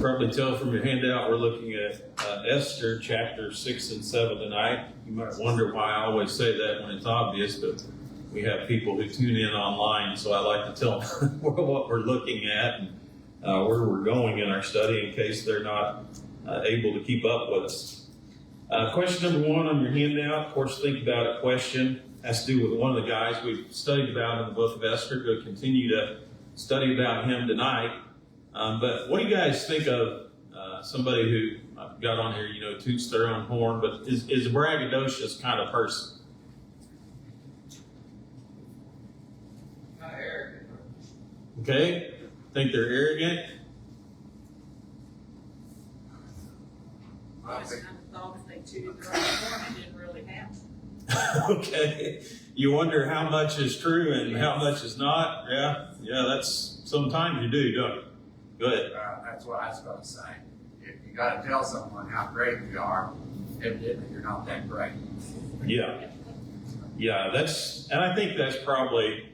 probably tell from your handout, we're looking at Esther chapter 6 and 7 tonight. You might wonder why I always say that when it's obvious, but we have people who tune in online, so I like to tell them what we're looking at and where we're going in our study in case they're not able to keep up with us. Question number 1 on your handout, of course, think about a question. Has to do with one of the guys we've studied about in the book of Esther. We'll continue to study about him tonight. But what do you guys think of somebody who got on here, toots their own horn, but is a braggadocious kind of person? Kind of arrogant. Okay? Think they're arrogant? I just kind of thought if they tooted their own horn, it didn't really happen. Okay. You wonder how much is true and how much is not? Yeah, that's sometimes you do, don't you? Go ahead. That's what I was going to say. If you got to tell someone how great you are, evidently you're not that great. Yeah, and I think that's probably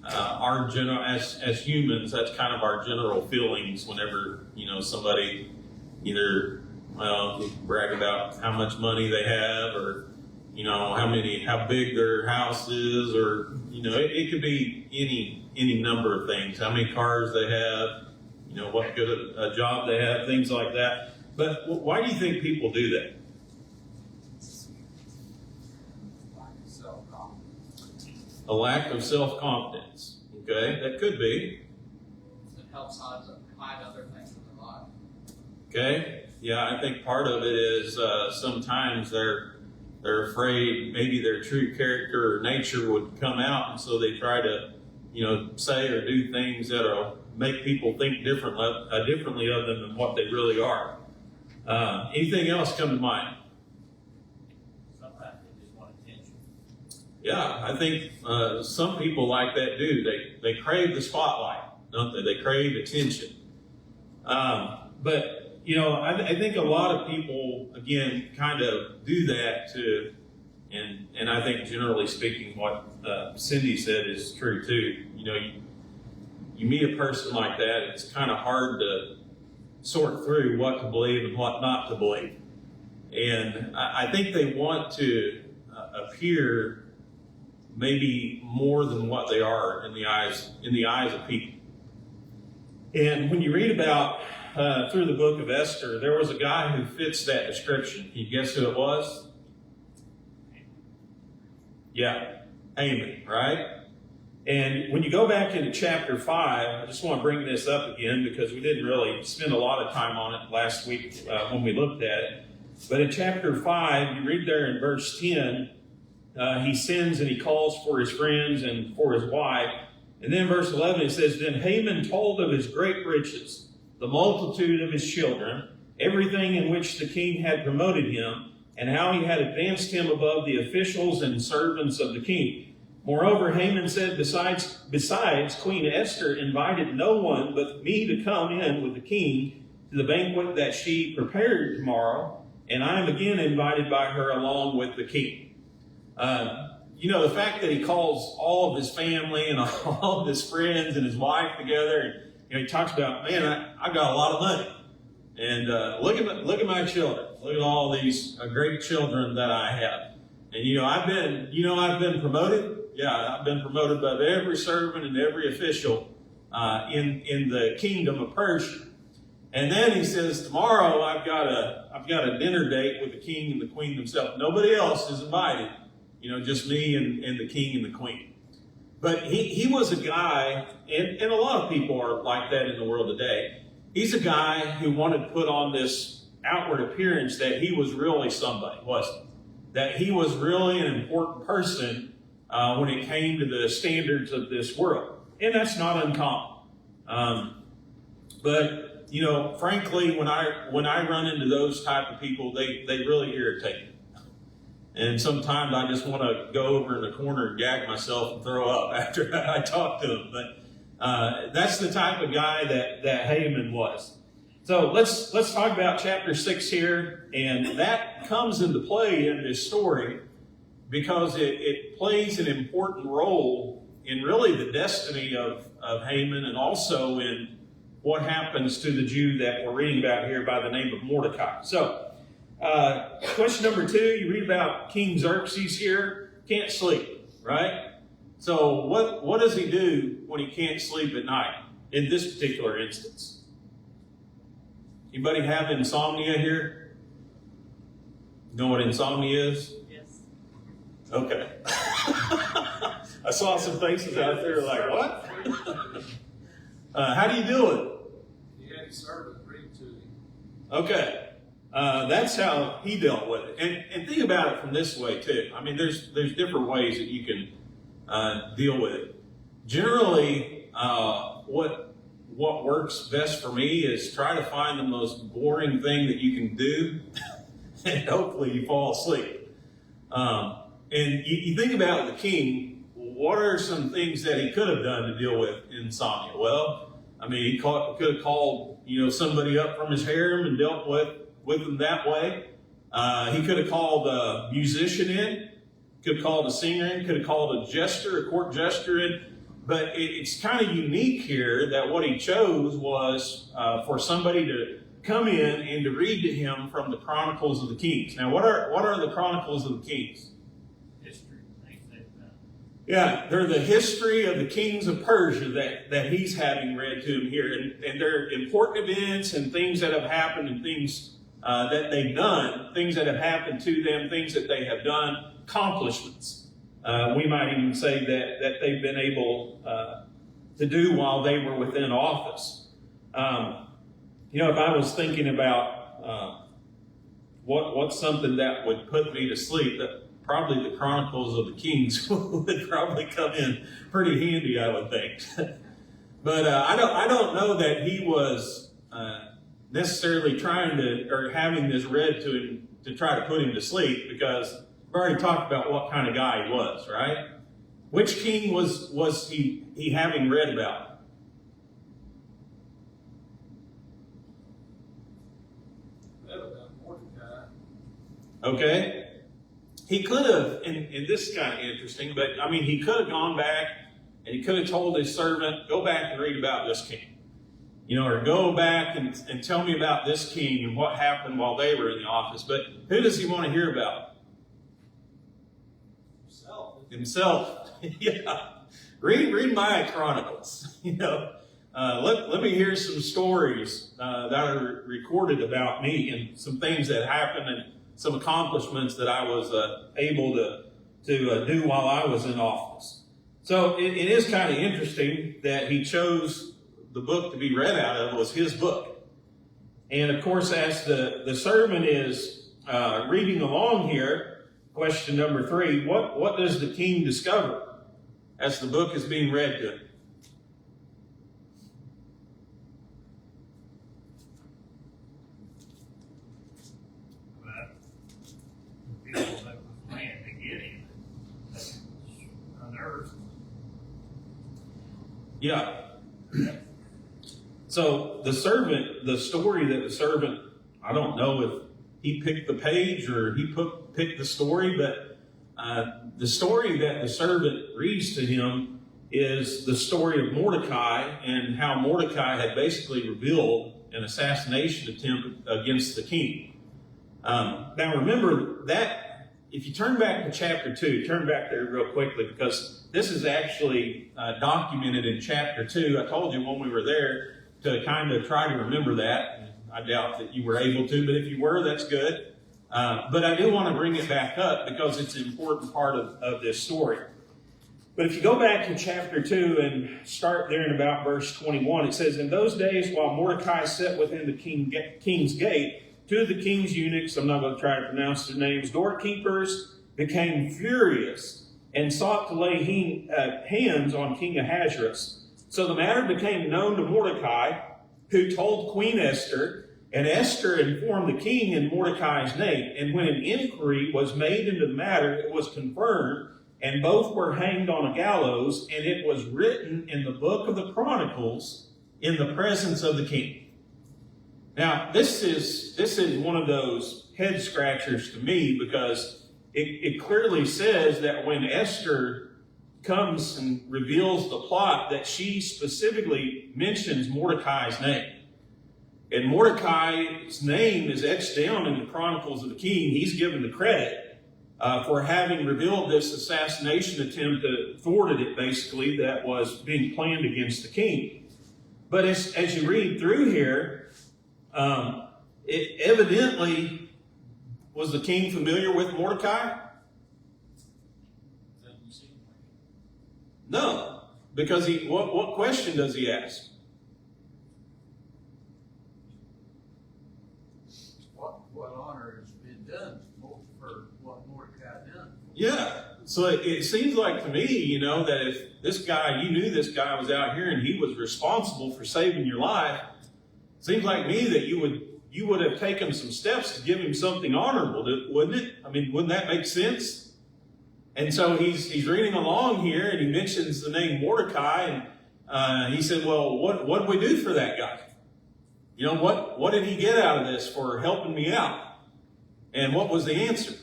our general, as humans, that's kind of our general feelings whenever, somebody either, brag about how much money they have or, how big their house is, or, it could be any number of things, how many cars they have, what good a job they have, things like that. But why do you think people do that? A lack of self-confidence. Okay, that could be. It helps hide other things in their life. Okay, yeah, I think part of it is sometimes they're afraid maybe their true character or nature would come out, and so they try to, say or do things that'll make people think differently of them than what they really are. Anything else come to mind? Sometimes they just want attention. Yeah, I think some people like that do. They crave the spotlight, don't they? They crave attention. But I think a lot of people, again, kind of do that too. And I think generally speaking, what Cindy said is true too. You meet a person like that, it's kind of hard to sort through what to believe and what not to believe. And I think they want to appear maybe more than what they are in the eyes of people. And when you read about through the book of Esther, there was a guy who fits that description. Can you guess who it was? Yeah, Haman, right? And when you go back into chapter 5, I just want to bring this up again because we didn't really spend a lot of time on it last week when we looked at it. But in chapter 5, you read there in verse 10, he sends and he calls for his friends and for his wife. And then verse 11, it says, Then Haman told of his great riches, the multitude of his children, everything in which the king had promoted him, and how he had advanced him above the officials and servants of the king. Moreover, Haman said, besides, Queen Esther invited no one but me to come in with the king to the banquet that she prepared tomorrow, and I am again invited by her along with the king. The fact that he calls all of his family and all of his friends and his wife together, and he talks about, man, I got a lot of money, and look at my children, look at all these great children that I have, and I've been promoted. Yeah, I've been promoted above every servant and every official in the kingdom of Persia. And then he says, tomorrow I've got a dinner date with the king and the queen themselves. Nobody else is invited. Just me and the king and the queen. But he was a guy, and a lot of people are like that in the world today. He's a guy who wanted to put on this outward appearance that he was really somebody, wasn't he? That he was really an important person when it came to the standards of this world. And that's not uncommon. But frankly, when I run into those type of people, they really irritate me. And sometimes I just want to go over in the corner and gag myself and throw up after I talk to them. But that's the type of guy that Haman was. So let's talk about chapter 6 here. And that comes into play in this story because it plays an important role in really the destiny of Haman and also in what happens to the Jew that we're reading about here by the name of Mordecai. So, question number 2, you read about King Xerxes here, can't sleep, right? So what does he do when he can't sleep at night in this particular instance? Anybody have insomnia here? Know what insomnia is? Yes. Okay. I saw some faces out there like, what? How do you do it? You had a servant read to him. Okay. That's how he dealt with it. And think about it from this way too. I mean, there's different ways that you can deal with it. Generally, what works best for me is try to find the most boring thing that you can do, and hopefully you fall asleep. And you think about the king. What are some things that he could have done to deal with insomnia? Well, I mean, he could have called somebody up from his harem and dealt with them that way. He could have called a musician in, could have called a singer in, could have called a jester, a court jester in. But it's kind of unique here that what he chose was for somebody to come in and to read to him from the Chronicles of the Kings. Now, what are the Chronicles of the Kings? History. Yeah, they're the history of the kings of Persia that he's having read to him here. And they're important events and things that have happened and things that they've done, things that have happened to them, things that they have done, accomplishments. We might even say that they've been able to do while they were within office. If I was thinking about what's something that would put me to sleep, that probably the Chronicles of the Kings would probably come in pretty handy, I would think. But I don't know that he was necessarily trying to, or having this read to him to try to put him to sleep, because we've already talked about what kind of guy he was, right? Which king was he having read about? Mordecai. Okay. He could have, and this is kind of interesting, but I mean, he could have gone back and he could have told his servant, go back and read about this king. Or go back and tell me about this king and what happened while they were in the office. But who does he want to hear about? Himself. Yeah. Read my Chronicles. Let me hear some stories that are recorded about me and some things that happened and some accomplishments that I was able to do while I was in office. So it is kind of interesting that he chose the book to be read out of was his book. And of course, as the sermon is reading along here, question number 3, what does the king discover as the book is being read to him? The people that was planned to get him unearthed. Yeah. So the story that the servant, I don't know if he picked the page or he picked the story, but the story that the servant reads to him is the story of Mordecai and how Mordecai had basically revealed an assassination attempt against the king. Now remember that if you turn back to chapter 2, turn back there real quickly, because this is actually documented in chapter 2. I told you when we were there to kind of try to remember that. I doubt that you were able to, but if you were, that's good. But I do want to bring it back up because it's an important part of this story. But if you go back to chapter 2 and start there in about verse 21, it says, in those days while Mordecai sat within the king's gate, 2 of the king's eunuchs, I'm not going to try to pronounce their names, doorkeepers, became furious and sought to lay hands on King Ahasuerus. So the matter became known to Mordecai, who told Queen Esther, and Esther informed the king in Mordecai's name. And when an inquiry was made into the matter, it was confirmed, and both were hanged on a gallows, and it was written in the book of the Chronicles in the presence of the king. Now, this is one of those head scratchers to me, because it clearly says that when Esther comes and reveals the plot, that she specifically mentions Mordecai's name. And Mordecai's name is etched down in the Chronicles of the King. He's given the credit for having revealed this assassination attempt that thwarted it, basically, that was being planned against the king. But as you read through here, it evidently, was the king familiar with Mordecai? No, because what question does he ask? What honor has been done for what Mordecai done? Yeah, so it seems like to me, that if this guy, you knew this guy was out here and he was responsible for saving your life, it seems like me that you would have taken some steps to give him something honorable, wouldn't it? I mean, wouldn't that make sense? And so he's reading along here, and he mentions the name Mordecai, and he said, well, what did we do for that guy? What did he get out of this for helping me out? And what was the answer?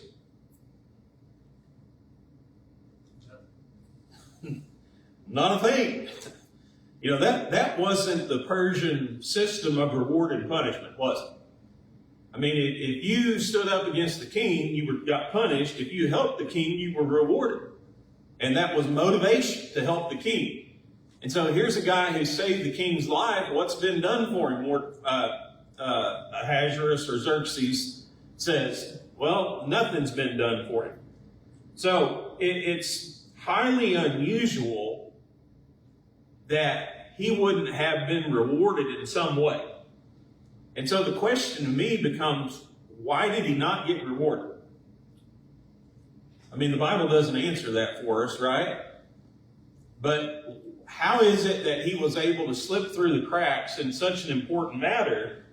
Not a thing. That wasn't the Persian system of reward and punishment, was it? I mean, if you stood up against the king, you got punished. If you helped the king, you were rewarded. And that was motivation to help the king. And so here's a guy who saved the king's life. What's been done for him? Ahasuerus or Xerxes says, well, nothing's been done for him. So it's highly unusual that he wouldn't have been rewarded in some way. And so the question to me becomes, why did he not get rewarded? I mean, the Bible doesn't answer that for us, right? But how is it that he was able to slip through the cracks in such an important matter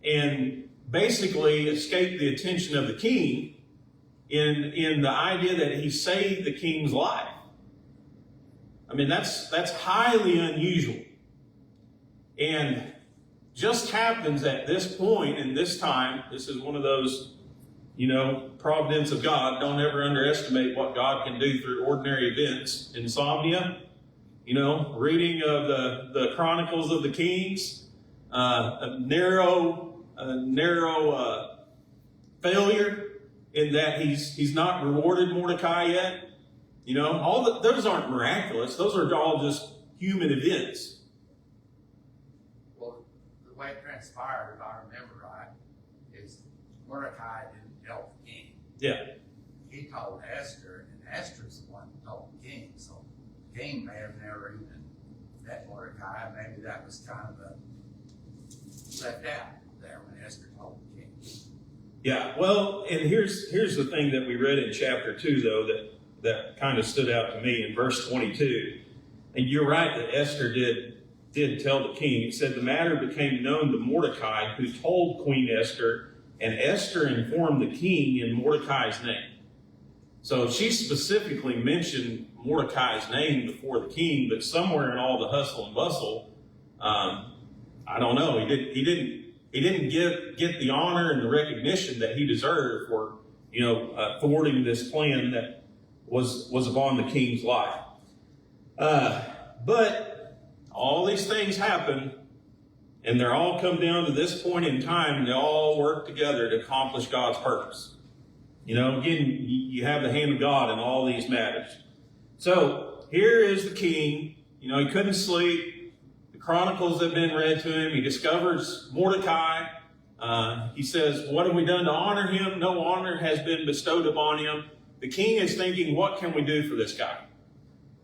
and basically escape the attention of the king in the idea that he saved the king's life? I mean, that's highly unusual. And just happens at this point in this time, this is one of those, providence of God. Don't ever underestimate what God can do through ordinary events. Insomnia, reading of the Chronicles of the Kings, a narrow failure in that he's not rewarded Mordecai yet. Those aren't miraculous. Those are all just human events. The way it transpired, if I remember right, is Mordecai didn't tell the king. Yeah. He told Esther, and Esther's the one who told the king. So the king may have never even met Mordecai. Maybe that was kind of left out there when Esther told the king. Yeah. Well, and here's the thing that we read in chapter 2, though, that kind of stood out to me in verse 22. And you're right that Esther did tell the king. It said the matter became known to Mordecai, who told Queen Esther, and Esther informed the king in Mordecai's name. So she specifically mentioned Mordecai's name before the king, but somewhere in all the hustle and bustle, I don't know. He didn't get the honor and the recognition that he deserved for thwarting this plan that was upon the king's life. But all these things happen, and they're all come down to this point in time, and they all work together to accomplish God's purpose. Again, you have the hand of God in all these matters. So here is the king. He couldn't sleep. The Chronicles have been read to him. He discovers Mordecai. He says, what have we done to honor him? No honor has been bestowed upon him. The king is thinking, what can we do for this guy?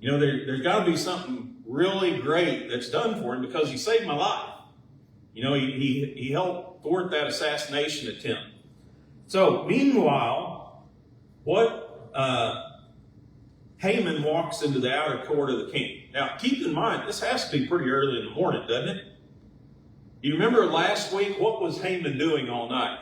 There's got to be something really great that's done for him because he saved my life. He helped thwart that assassination attempt. So, meanwhile, Haman walks into the outer court of the king. Now, keep in mind, this has to be pretty early in the morning, doesn't it? Do you remember last week, what was Haman doing all night?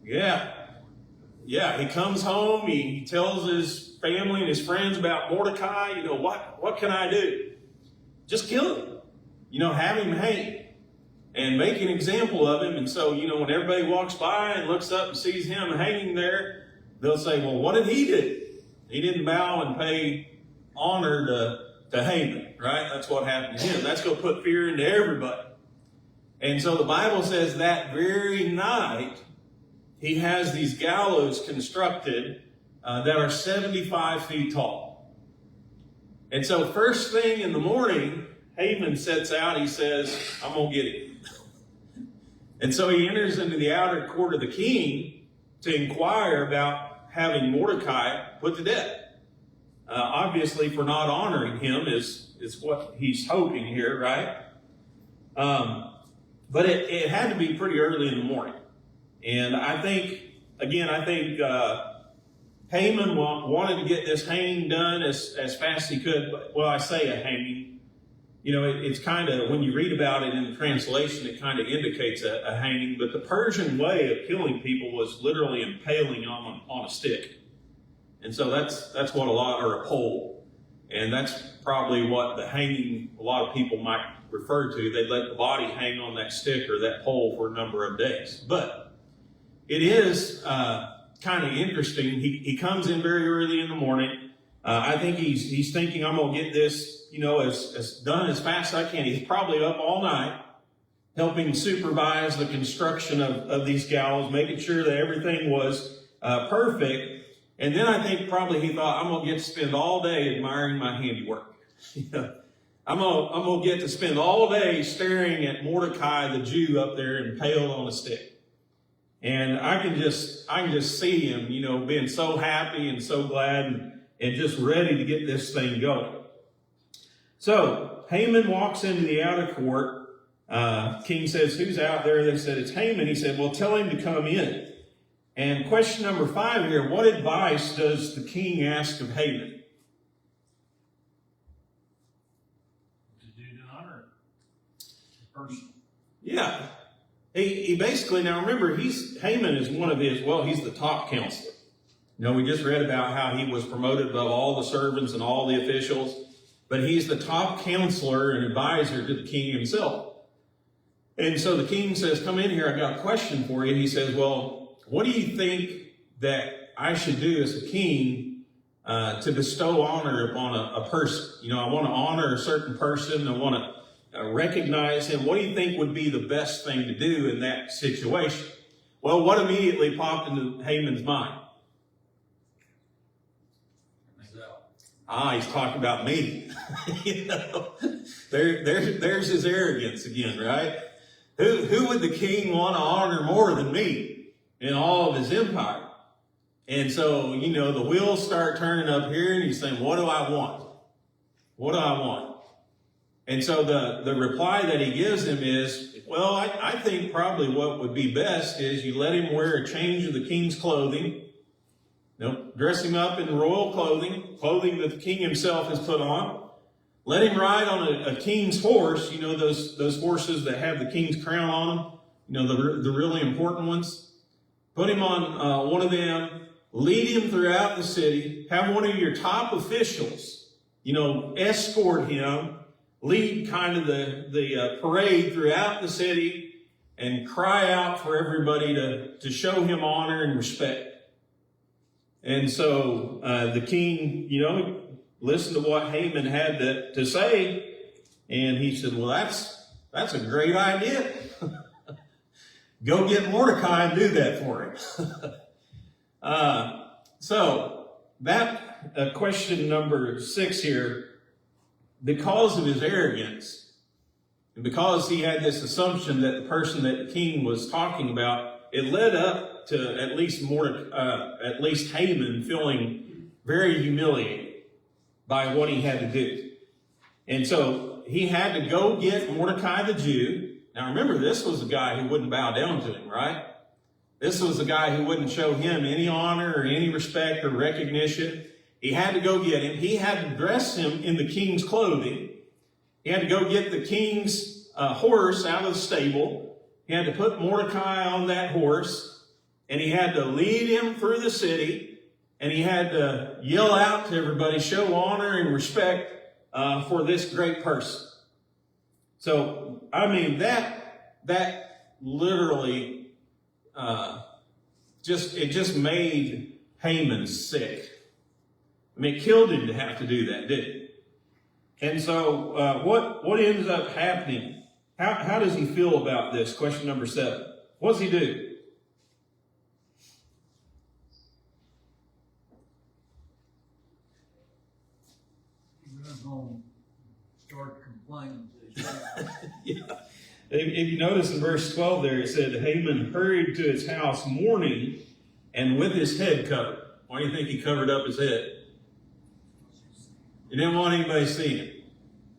Yeah, he comes home, he tells his family and his friends about Mordecai. What can I do? Just kill him. Have him hanged and make an example of him. And so, when everybody walks by and looks up and sees him hanging there, they'll say, well, what did he do? He didn't bow and pay honor to Haman, right? That's what happened to him. That's going to put fear into everybody. And so the Bible says that very night, he has these gallows constructed that are 75 feet tall. And so first thing in the morning, Haman sets out, he says, I'm going to get him. And so he enters into the outer court of the king to inquire about having Mordecai put to death. Obviously, for not honoring him is what he's hoping here, right? But it had to be pretty early in the morning. And I think Haman wanted to get this hanging done as fast as he could. Well, I say a hanging. You know, it's kind of, when you read about it in the translation, it kind of indicates a hanging. But the Persian way of killing people was literally impaling on a stick. And so that's what or a pole. And that's probably what the hanging, a lot of people might refer to. They'd let the body hang on that stick or that pole for a number of days. But it is kind of interesting. He comes in very early in the morning. I think he's thinking, I'm going to get this, as done as fast as I can. He's probably up all night helping supervise the construction of these gallows, making sure that everything was perfect. And then I think probably he thought, I'm going to get to spend all day admiring my handiwork. I'm going to get to spend all day staring at Mordecai, the Jew, up there impaled on a stick. And I can just see him, being so happy and so glad and just ready to get this thing going. So Haman walks into the outer court. King says, who's out there? They said, it's Haman. He said, well, tell him to come in. And question number 5 here, what advice does the king ask of Haman? To do to honor the person. Yeah. He basically, now remember, Haman is one of he's the top counselor. We just read about how he was promoted above all the servants and all the officials, but he's the top counselor and advisor to the king himself. And so the king says, come in here, I've got a question for you. He says, well, what do you think that I should do as a king to bestow honor upon a person? I want to honor a certain person. I want to recognize him. What do you think would be the best thing to do in that situation? Well, what immediately popped into Haman's mind? He's talking about me. There's his arrogance again, right? Who would the king want to honor more than me in all of his empire? And so, the wheels start turning up here, and he's saying, what do I want? What do I want? And so the reply that he gives him is, well, I think probably what would be best is you let him wear a change of the king's clothing. Dress him up in royal clothing that the king himself has put on. Let him ride on a king's horse, those horses that have the king's crown on them, the really important ones. Put him on one of them, lead him throughout the city, have one of your top officials, escort him, lead kind of the parade throughout the city and cry out for everybody to show him honor and respect. And so the king, listened to what Haman had to say, and he said, well, that's a great idea. Go get Mordecai and do that for him. So that question number 6 here, because of his arrogance, and because he had this assumption that the person that the king was talking about, it led up to at least Haman feeling very humiliated by what he had to do. And so he had to go get Mordecai the Jew. Now remember, this was a guy who wouldn't bow down to him, right? This was a guy who wouldn't show him any honor or any respect or recognition. He had to go get him. He had to dress him in the king's clothing. He had to go get the king's horse out of the stable. He had to put Mordecai on that horse. And he had to lead him through the city, and he had to yell out to everybody, show honor and respect for this great person. So, that literally just made Haman sick. I mean, it killed him to have to do that, didn't it? And so what ends up happening? How does he feel about this? Question number 7. What does he do? He runs home, start complaining to his wife. Yeah. If you notice in verse 12 there, it said, Haman hurried to his house mourning and with his head covered. Why do you think he covered up his head? He didn't want anybody seeing it.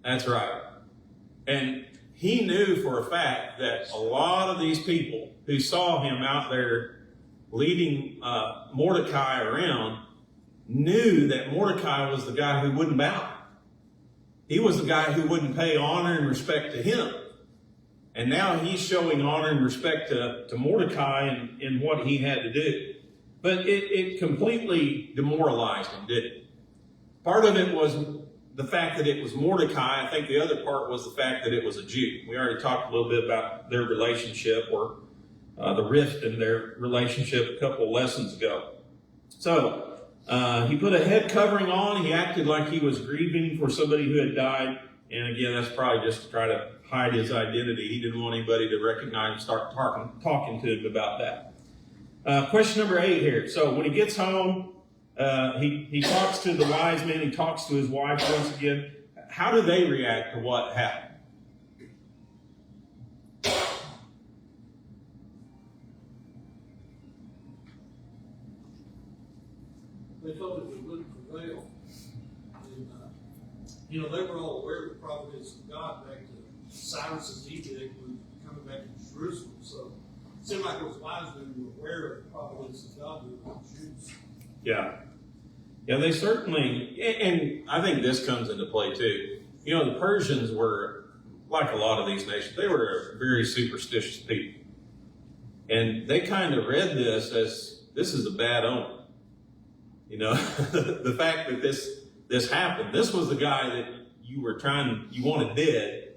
That's right. And he knew for a fact that a lot of these people who saw him out there leading Mordecai around knew that Mordecai was the guy who wouldn't bow. He was the guy who wouldn't pay honor and respect to him. And now he's showing honor and respect to Mordecai in what he had to do. But it completely demoralized him, didn't it? Part of it was the fact that it was Mordecai. I think the other part was the fact that it was a Jew. We already talked a little bit about their relationship, or the rift in their relationship a couple of lessons ago. So he put a head covering on. He acted like he was grieving for somebody who had died. And again, that's probably just to try to hide his identity. He didn't want anybody to recognize him, start talking to him about that. Question number 8 here. So when he gets home, he talks to the wise men. He talks to his wife once again. How do they react to what happened? They thought it would wouldn't prevail. And, they were all aware of the providence of God back to Cyrus's edict when coming back to Jerusalem. So it seemed like those wise men were aware of the providence of God with the Jews. Yeah. Yeah, they certainly, and I think this comes into play too. The Persians were, like a lot of these nations, they were a very superstitious people. And they kind of read this as, this is a bad omen. The fact that this happened, this was the guy that you wanted dead.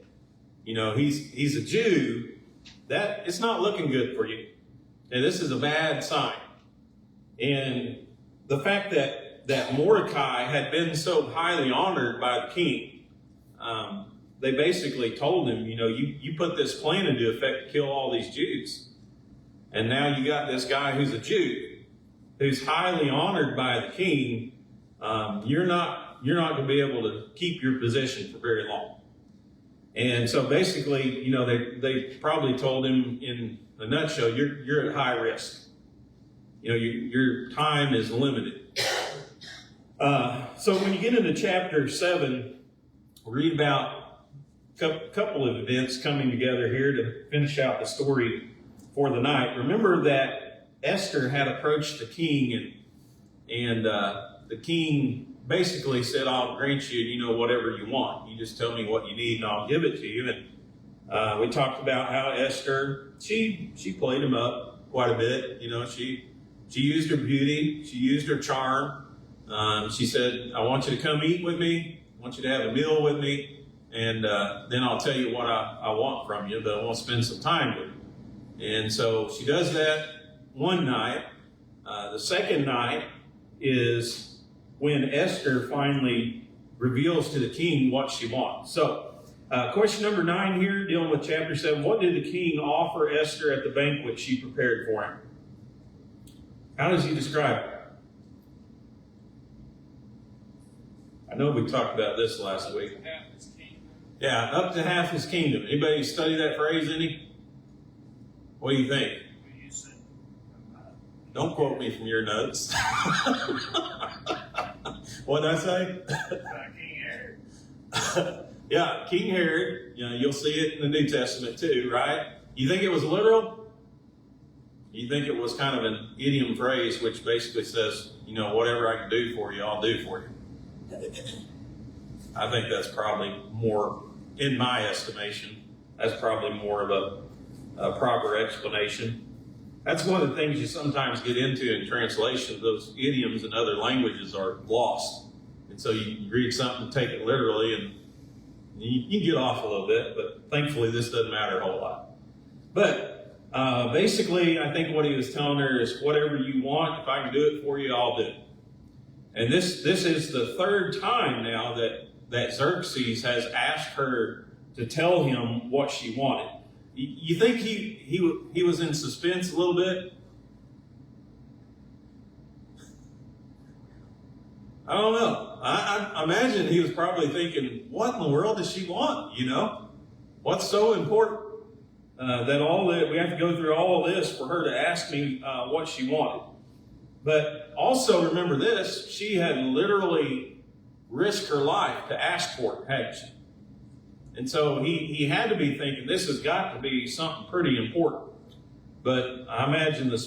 He's a Jew. That it's not looking good for you. And this is a bad sign. And the fact that Mordecai had been so highly honored by the king, they basically told him, you put this plan into effect to kill all these Jews. And now you got this guy who's a Jew, who's highly honored by the king. You're not going to be able to keep your position for very long. And so basically, they probably told him in a nutshell, you're at high risk. Your time is limited. So when you get into chapter 7, read about a couple of events coming together here to finish out the story for the night. Remember that Esther had approached the king, and the king basically said, I'll grant you, whatever you want. You just tell me what you need and I'll give it to you. And we talked about how Esther, she played him up quite a bit. She used her beauty. She used her charm. She said, I want you to come eat with me. I want you to have a meal with me. And then I'll tell you what I want from you, but I want to spend some time with you. And so she does that one night. The second night is when Esther finally reveals to the king what she wants. So, question number 9 here, dealing with chapter 7. What did the king offer Esther at the banquet she prepared for him? How does he describe it? I know we talked about this last week. Half his kingdom. Yeah, up to half his kingdom. Anybody study that phrase, any? What do you think? Don't quote me from your notes. What did I say? King Herod. Yeah, King Herod. You'll see it in the New Testament too, right? You think it was literal? You think it was kind of an idiom phrase which basically says, whatever I can do for you, I'll do for you. I think that's probably more, in my estimation, that's probably more of a proper explanation. That's one of the things you sometimes get into in translation. Those idioms in other languages are lost. And so you read something, take it literally, and you get off a little bit, but thankfully this doesn't matter a whole lot. But Basically, I think what he was telling her is, whatever you want, if I can do it for you, I'll do it. And this is the third time now that Xerxes has asked her to tell him what she wanted. You think he was in suspense a little bit? I don't know. I imagine he was probably thinking, what in the world does she want? You know, what's so important that we have to go through all of this for her to ask me what she wanted? But also remember this, she had literally risked her life to ask for it, hadn't she? And so he had to be thinking, this has got to be something pretty important. But I imagine the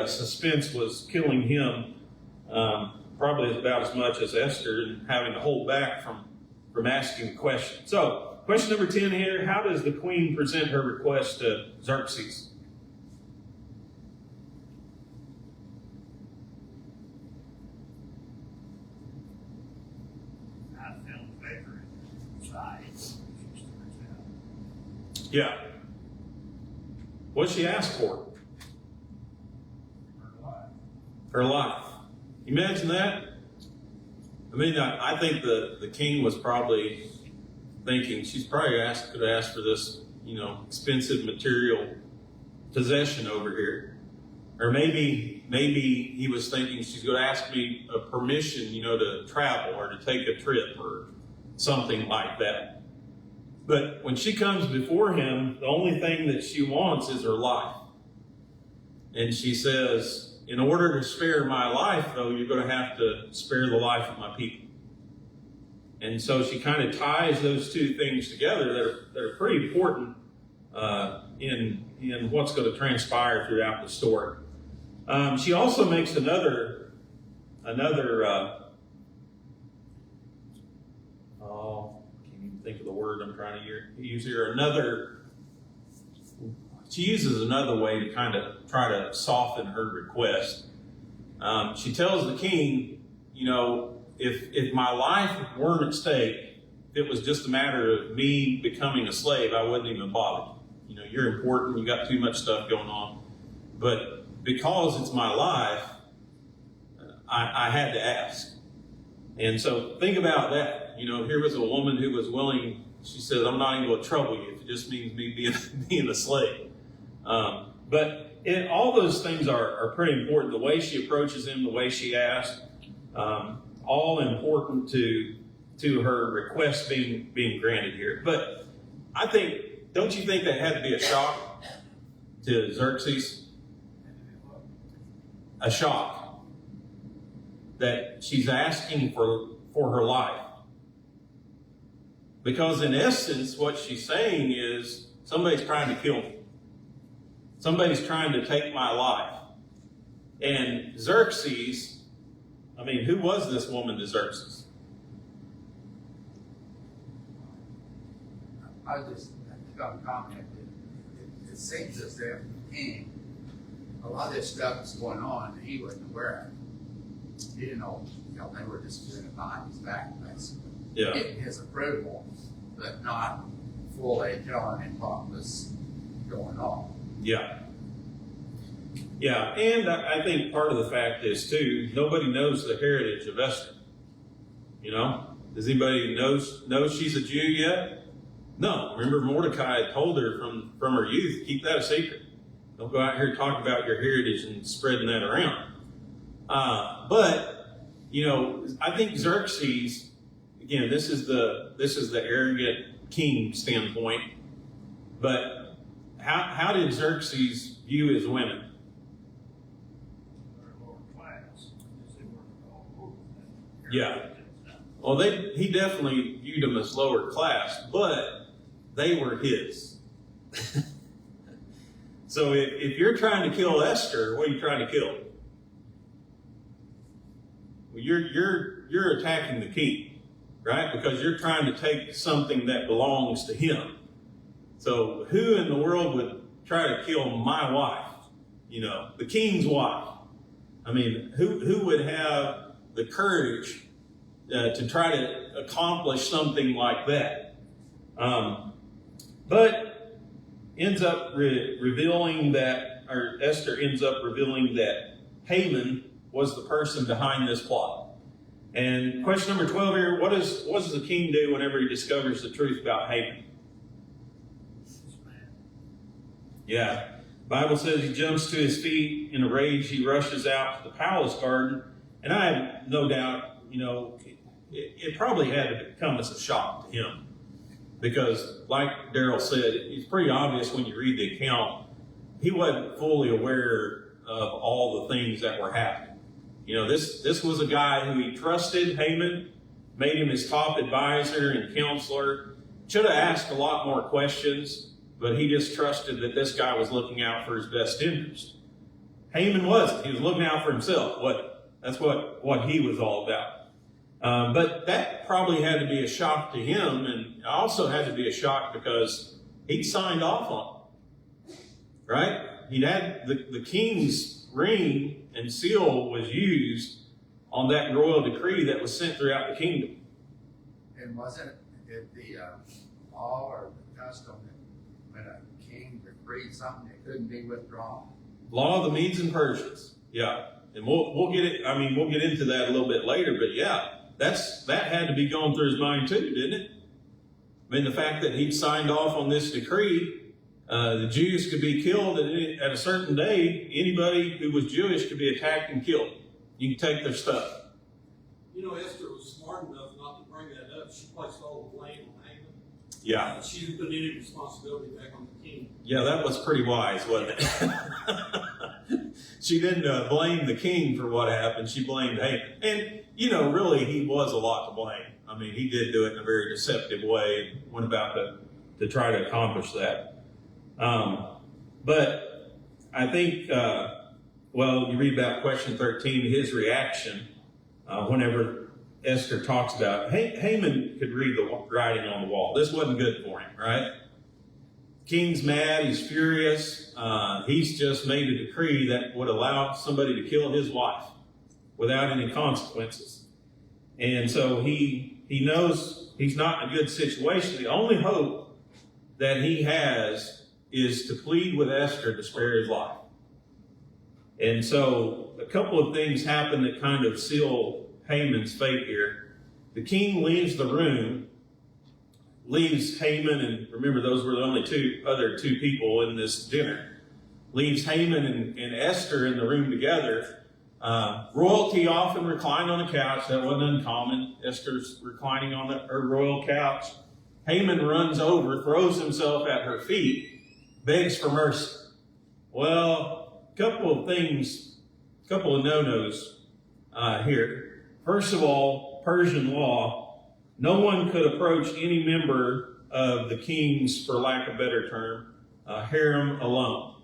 suspense was killing him probably about as much as Esther, and having to hold back from asking the question. So, question number 10 here, how does the queen present her request to Xerxes? I found favor in size. Yeah. What'd she ask for? Her life. Imagine that. I mean, I think the king was probably thinking she's probably could have asked for this, expensive material possession over here. Or maybe he was thinking she's going to ask me a permission, to travel or to take a trip or something like that. But when she comes before him, the only thing that she wants is her life. And she says, in order to spare my life, though, you're going to have to spare the life of my people. And so she kind of ties those two things together that are pretty important in what's going to transpire throughout the story. She also makes another can't even think of the word I'm trying to use here. She uses another way to kind of try to soften her request. She tells the king, if my life weren't at stake, if it was just a matter of me becoming a slave, I wouldn't even bother. You're important, you got too much stuff going on. But because it's my life, I had to ask. And so think about that. Here was a woman who was willing, she said, I'm not even going to trouble you if it just means me being a slave. But all those things are pretty important. The way she approaches him, the way she asks, all important to her request being granted here. But don't you think that had to be a shock to Xerxes? A shock that she's asking for her life. Because in essence, what she's saying is, somebody's trying to kill me. Somebody's trying to take my life. And Xerxes, who was this woman to Xerxes? I was just going to comment that it seems as if the king, a lot of this stuff was going on and he wasn't aware of it. He didn't know, they were just doing it behind his back, basically. Yeah. Getting his approval, but not fully telling him what was going on. Yeah. Yeah, and I think part of the fact is, too, nobody knows the heritage of Esther. Does anybody know she's a Jew yet? No. Remember, Mordecai told her from her youth, keep that a secret. Don't go out here talking about your heritage and spreading that around. But I think Xerxes, again, this is the arrogant king standpoint. But how did Xerxes view his women? Yeah. Well, he definitely viewed them as lower class, but they were his. So if you're trying to kill Esther, what are you trying to kill? Well, you're attacking the king, right? Because you're trying to take something that belongs to him. So who in the world would try to kill my wife? The king's wife. Who would have the courage to try to accomplish something like that? But ends up revealing that, or Esther ends up revealing that Haman was the person behind this plot. And question number 12 here, what does the king do whenever he discovers the truth about Haman? Yeah. The Bible says he jumps to his feet in a rage. He rushes out to the palace garden. And I have no doubt, it probably had to come as a shock to him. Because, like Daryl said, it's pretty obvious when you read the account, he wasn't fully aware of all the things that were happening. This was a guy who he trusted, Haman, made him his top advisor and counselor. Should have asked a lot more questions, but he just trusted that this guy was looking out for his best interest. Haman wasn't. He was looking out for himself. That's what he was all about. But that probably had to be a shock to him, and also had to be a shock because he'd signed off on it. Right? He'd had the king's ring and seal was used on that royal decree that was sent throughout the kingdom. And wasn't it the law or the custom that when a king decreed something, it couldn't be withdrawn? Law of the Medes and Persians. Yeah. And we'll get it. I mean, we'll get into that a little bit later, but yeah, that had to be going through his mind too, didn't it? I mean, the fact that he'd signed off on this decree, the Jews could be killed at a certain day. Anybody who was Jewish could be attacked and killed. You can take their stuff. Esther was smart enough not to bring that up. She placed all the blame on Haman. Yeah. She didn't put any responsibility back on the king. Yeah, that was pretty wise, wasn't it? She didn't blame the king for what happened. She blamed Haman. And, really, he was a lot to blame. I mean, he did do it in a very deceptive way, went about to try to accomplish that. But I think, you read about question 13, his reaction, whenever Esther talks about, Haman could read the writing on the wall. This wasn't good for him, right? King's mad, he's furious. He's just made a decree that would allow somebody to kill his wife without any consequences. And so he knows he's not in a good situation. The only hope that he has is to plead with Esther to spare his life. And so a couple of things happen that kind of seal Haman's fate here. The king leaves the room, leaves Haman, and remember those were the only other two people in this dinner, leaves Haman and Esther in the room together. Royalty often reclined on a couch. That wasn't uncommon. Esther's reclining on her royal couch. Haman runs over, throws himself at her feet, begs for mercy. Well, a couple of no-nos here. First of all, Persian law, no one could approach any member of the king's, for lack of a better term, harem alone.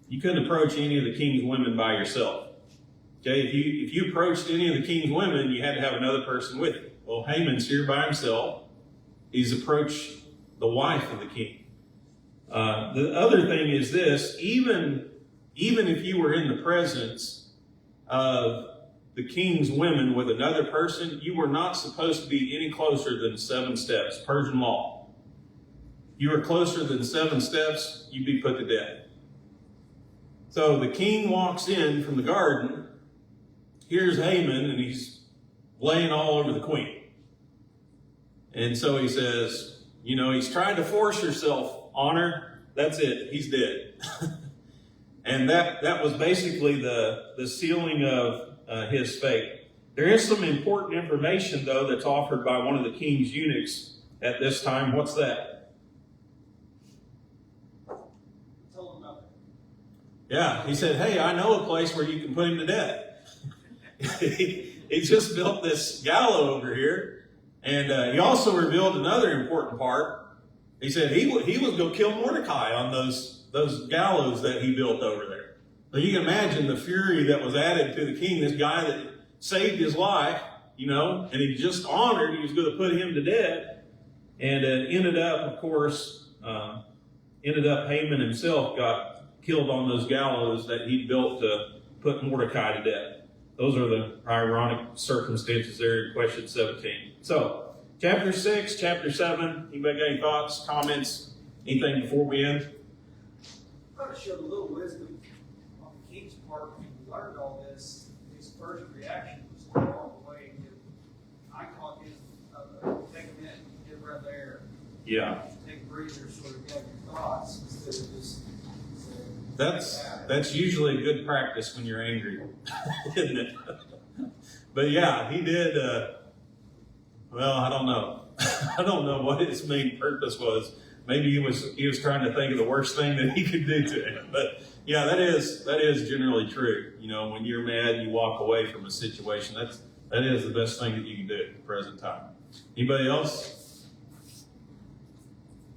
You couldn't approach any of the king's women by yourself. Okay, if you approached any of the king's women, you had to have another person with you. Well, Haman's here by himself. He's approached the wife of the king. The other thing is this, even if you were in the presence of the king's women with another person, you were not supposed to be any closer than 7 steps, Persian law. You were closer than 7 steps, you'd be put to death. So the king walks in from the garden, here's Haman, and he's laying all over the queen. And so he says, he's trying to force herself on her. That's it. He's dead. And that was basically the sealing of his fate. There is some important information, though, that's offered by one of the king's eunuchs at this time. What's that? Tell them about that. Yeah, he said, hey, I know a place where you can put him to death. He just built this gallows over here. And he also revealed another important part. He said he was going to kill Mordecai on those gallows that he built over there. So you can imagine the fury that was added to the king, this guy that saved his life, and he just honored, he was going to put him to death. And ended up, of course, Haman himself got killed on those gallows that he built to put Mordecai to death. Those are the ironic circumstances there in question 17. So, chapter 6, chapter 7, anybody got any thoughts, comments? Anything before we end? Probably showed a little wisdom on the king's part when he learned all this. His first reaction was to walk away and give, I call it take a minute, get right there, Yeah. take a breather, sort of gather your thoughts instead of just saying, That's usually a good practice when you're angry, isn't it? But yeah, he did. Well, I don't know. I don't know what his main purpose was. Maybe he was trying to think of the worst thing that he could do to him. But yeah, that is generally true. You know, when you're mad, you walk away from a situation. That is the best thing that you can do at the present time. Anybody else?